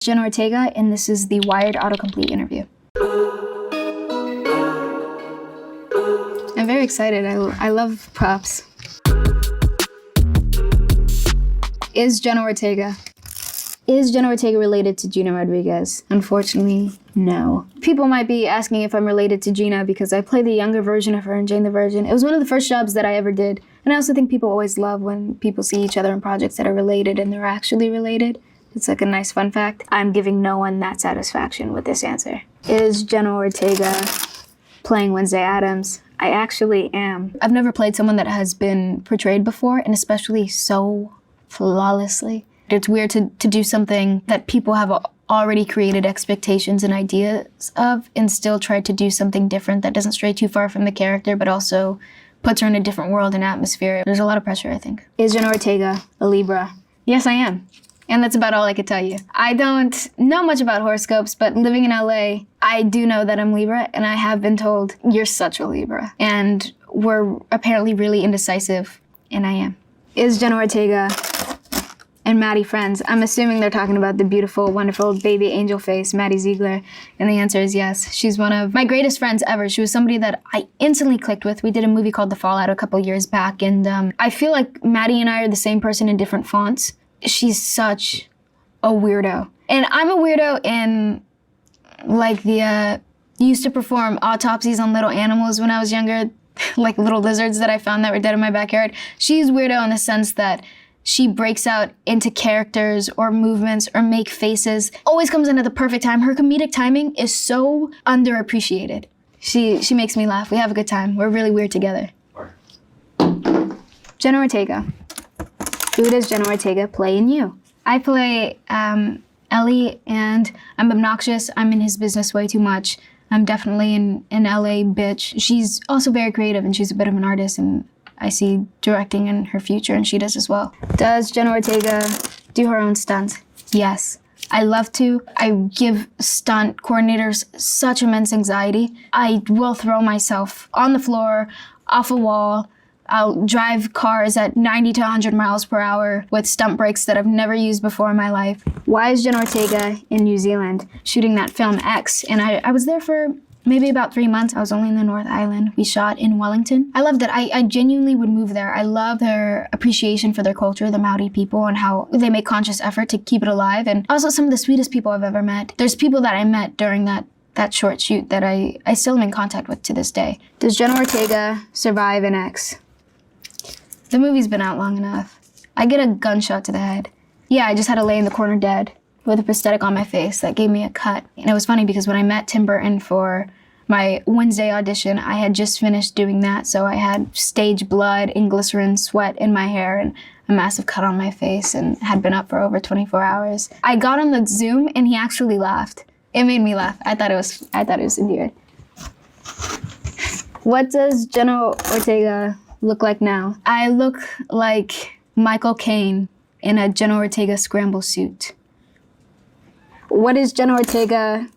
Jenna Ortega, and this is the Wired autocomplete interview. I'm very excited. I love props. Is Jenna Ortega related to Gina Rodriguez? Unfortunately, no. People might be asking if I'm related to Gina because I play the younger version of her in Jane the Virgin. It was one of the first jobs that I ever did. And I also think people always love when people see each other in projects that are related and they're actually related. It's like a nice fun fact. I'm giving no one that satisfaction with this answer. Is Jenna Ortega playing Wednesday Addams? I actually am. I've never played someone that has been portrayed before, and especially so flawlessly. It's weird to do something that people have already created expectations and ideas of and still try to do something different that doesn't stray too far from the character, but also puts her in a different world and atmosphere. There's a lot of pressure, I think. Is Jenna Ortega a Libra? Yes, I am. And that's about all I could tell you. I don't know much about horoscopes, but living in LA, I do know that I'm Libra, and I have been told, you're such a Libra. And we're apparently really indecisive, and I am. Is Jenna Ortega and Maddie friends? I'm assuming they're talking about the beautiful, wonderful baby angel face, Maddie Ziegler, and the answer is yes. She's one of my greatest friends ever. She was somebody that I instantly clicked with. We did a movie called The Fallout a couple years back, and I feel like Maddie and I are the same person in different fonts. She's such a weirdo. And I'm a weirdo in, like, used to perform autopsies on little animals when I was younger, like little lizards that I found that were dead in my backyard. She's weirdo in the sense that she breaks out into characters or movements or make faces. Always comes in at the perfect time. Her comedic timing is so underappreciated. She makes me laugh. We have a good time. We're really weird together. Jenna Ortega. Who does Jenna Ortega play in you? I play Ellie, and I'm obnoxious. I'm in his business way too much. I'm definitely an LA bitch. She's also very creative, and she's a bit of an artist, and I see directing in her future, and she does as well. Does Jenna Ortega do her own stunts? Yes. I love to. I give stunt coordinators such immense anxiety. I will throw myself on the floor, off a wall. I'll drive cars at 90 to 100 miles per hour with stunt brakes that I've never used before in my life. Why is Jenna Ortega in New Zealand shooting that film X? And I was there for maybe about 3 months. I was only in the North Island. We shot in Wellington. I loved it. I genuinely would move there. I love their appreciation for their culture, the Maori people, and how they make conscious effort to keep it alive. And also some of the sweetest people I've ever met. There's people that I met during that short shoot that I still am in contact with to this day. Does Jenna Ortega survive an X? The movie's been out long enough. I get a gunshot to the head. Yeah, I just had to lay in the corner dead with a prosthetic on my face that gave me a cut. And it was funny because when I met Tim Burton for my Wednesday audition, I had just finished doing that, so I had stage blood and glycerin sweat in my hair and a massive cut on my face and had been up for over 24 hours. I got on the Zoom and he actually laughed. It made me laugh. I thought it was endearing. What does Jenna Ortega look like now? I look like Michael Caine in a Jenna Ortega scramble suit. What is Jenna Ortega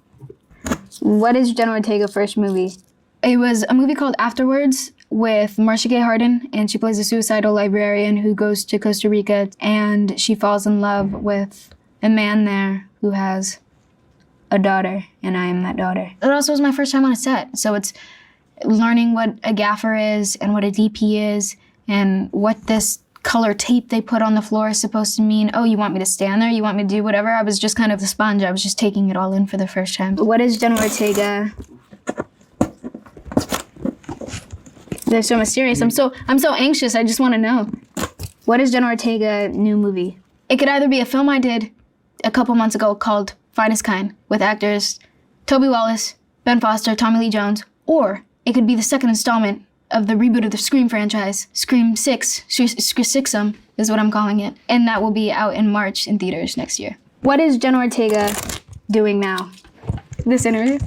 first movie? It was a movie called Afterwards with Marcia Gay Harden, and she plays a suicidal librarian who goes to Costa Rica, and she falls in love with a man there who has a daughter, and I am that daughter. It also was my first time on a set, so it's learning what a gaffer is and what a DP is and what this color tape they put on the floor is supposed to mean. Oh, you want me to stand there? You want me to do whatever? I was just kind of the sponge. I was just taking it all in for the first time. What is Jenna Ortega? They're so mysterious. I'm so anxious. I just want to know. What is Jenna Ortega new movie? It could either be a film I did a couple months ago called Finest Kind with actors Toby Wallace, Ben Foster, Tommy Lee Jones, or it could be the second installment of the reboot of the Scream franchise. Scream 6, Sixum is what I'm calling it. And that will be out in March in theaters next year. What is Jenna Ortega doing now? This interview?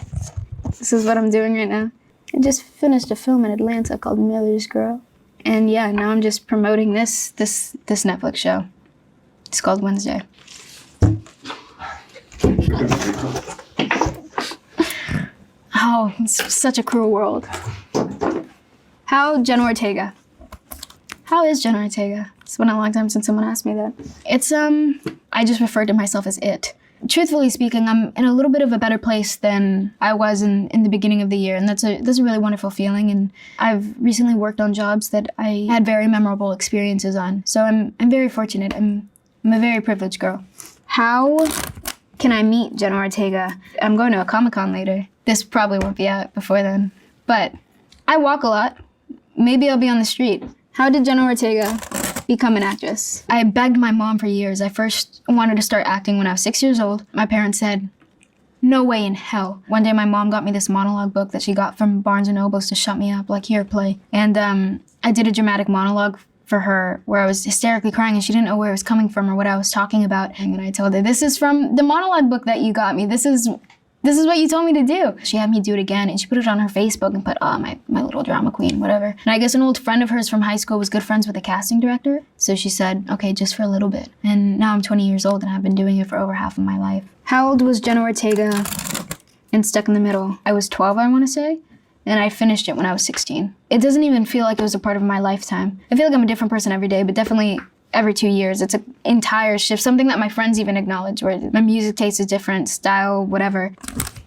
This is what I'm doing right now. I just finished a film in Atlanta called Miller's Girl. And yeah, now I'm just promoting this Netflix show. It's called Wednesday. Oh, it's such a cruel world. How Jenna Ortega? How is Jenna Ortega? It's been a long time since someone asked me that. It's, I just referred to myself as it. truthfully speaking, I'm in a little bit of a better place than I was in the beginning of the year, and that's a really wonderful feeling. And I've recently worked on jobs that I had very memorable experiences on, so I'm very fortunate. I'm a very privileged girl. How can I meet Jenna Ortega? I'm going to a Comic-Con later. This probably won't be out before then, but I walk a lot. Maybe I'll be on the street. How did Jenna Ortega become an actress? I begged my mom for years. I first wanted to start acting when I was 6 years old. My parents said, no way in hell. One day my mom got me this monologue book that she got from Barnes & Nobles to shut me up, like, here, play. And I did a dramatic monologue for her where I was hysterically crying and she didn't know where it was coming from or what I was talking about. And I told her, this is from the monologue book that you got me. This is what you told me to do. She had me do it again, and she put it on her Facebook and put, oh, my little drama queen, whatever. And I guess an old friend of hers from high school was good friends with the casting director. So she said, okay, just for a little bit. And now I'm 20 years old and I've been doing it for over half of my life. How old was Jenna Ortega in Stuck in the Middle? I was 12, I want to say. And I finished it when I was 16. It doesn't even feel like it was a part of my lifetime. I feel like I'm a different person every day, but definitely every 2 years. It's an entire shift, something that my friends even acknowledge, where my music taste is different, style, whatever.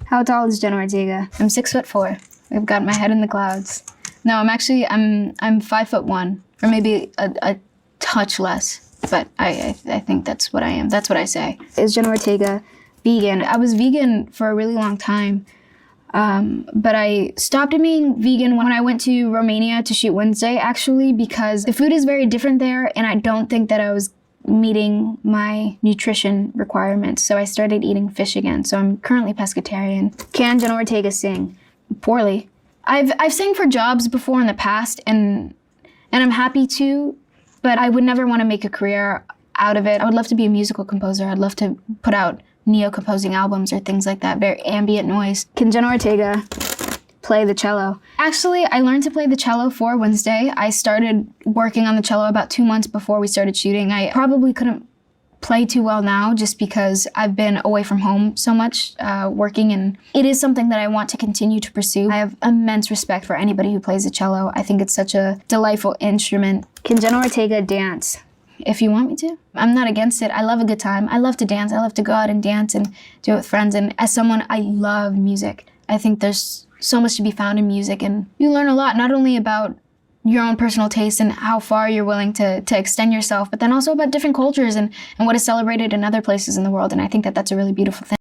How tall is Jenna Ortega? I'm 6'4". I've got my head in the clouds. No, I'm 5'1", or maybe a touch less, but I think that's what I am. That's what I say. Is Jenna Ortega vegan? I was vegan for a really long time. But I stopped being vegan when I went to Romania to shoot Wednesday, actually, because the food is very different there, and I don't think that I was meeting my nutrition requirements. So I started eating fish again. So I'm currently pescatarian. Can Jenna Ortega sing? Poorly. I've sang for jobs before in the past, and I'm happy to, but I would never want to make a career out of it. I would love to be a musical composer. I'd love to put out neo-composing albums or things like that, very ambient noise. Can Jenna Ortega play the cello? Actually, I learned to play the cello for Wednesday. I started working on the cello about 2 months before we started shooting. I probably couldn't play too well now just because I've been away from home so much working, and it is something that I want to continue to pursue. I have immense respect for anybody who plays the cello. I think it's such a delightful instrument. Can Jenna Ortega dance? If you want me to. I'm not against it. I love a good time. I love to dance. I love to go out and dance and do it with friends. And as someone, I love music. I think there's so much to be found in music, and you learn a lot, not only about your own personal taste and how far you're willing to extend yourself, but then also about different cultures and what is celebrated in other places in the world. And I think that that's a really beautiful thing.